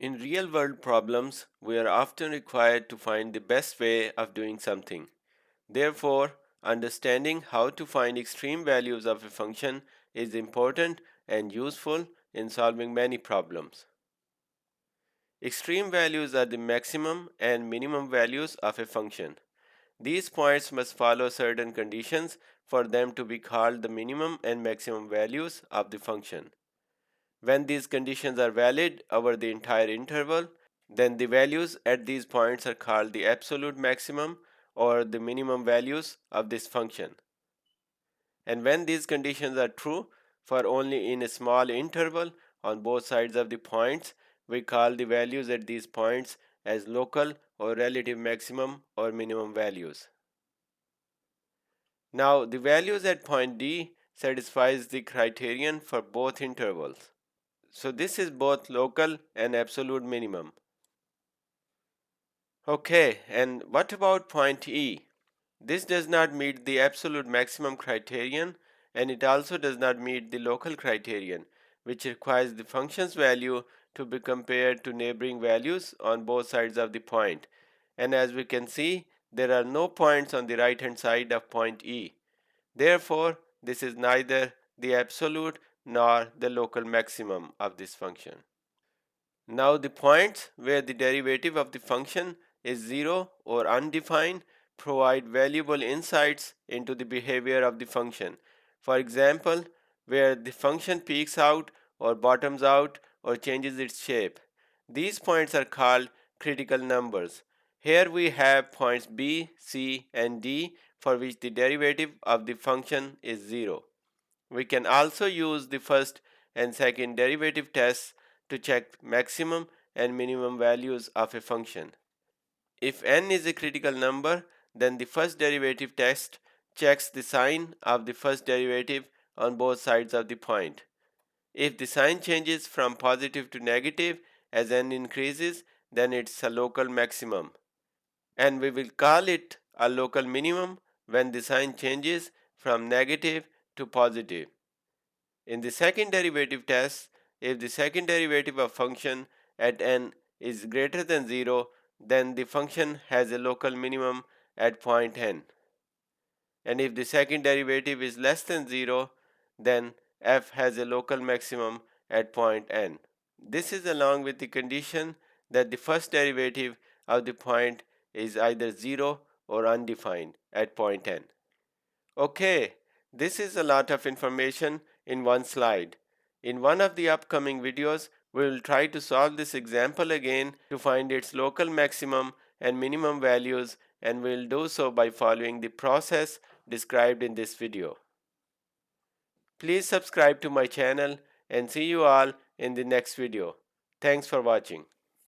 In real-world problems, we are often required to find the best way of doing something. Therefore, understanding how to find extreme values of a function is important and useful in solving many problems. Extreme values are the maximum and minimum values of a function. These points must follow certain conditions for them to be called the minimum and maximum values of the function. When these conditions are valid over the entire interval, then the values at these points are called the absolute maximum or the minimum values of this function. And when these conditions are true for only in a small interval on both sides of the points, we call the values at these points as local or relative maximum or minimum values. Now, the values at point D satisfies the criterion for both intervals. So this is both local and absolute minimum. Okay, and what about point E? This does not meet the absolute maximum criterion, and it also does not meet the local criterion, which requires the function's value to be compared to neighboring values on both sides of the point. And as we can see, there are no points on the right hand side of point E. Therefore, this is neither the absolute nor the local maximum of this function. Now the points where the derivative of the function is 0 or undefined provide valuable insights into the behavior of the function. For example, where the function peaks out or bottoms out or changes its shape. These points are called critical numbers. Here we have points b, c, and d for which the derivative of the function is 0. We can also use the first and second derivative tests to check maximum and minimum values of a function. If n is a critical number, then the first derivative test checks the sign of the first derivative on both sides of the point. If the sign changes from positive to negative as n increases, then it's a local maximum. And we will call it a local minimum when the sign changes from negative to positive. In the second derivative test, if the second derivative of function at n is greater than 0, then the function has a local minimum at point n. And if the second derivative is less than 0, then f has a local maximum at point n. This is along with the condition that the first derivative of the point is either 0 or undefined at point n. Okay, this is a lot of information in one slide. In one of the upcoming videos, we will try to solve this example again to find its local maximum and minimum values, and we will do so by following the process described in this video. Please subscribe to my channel and see you all in the next video. Thanks for watching.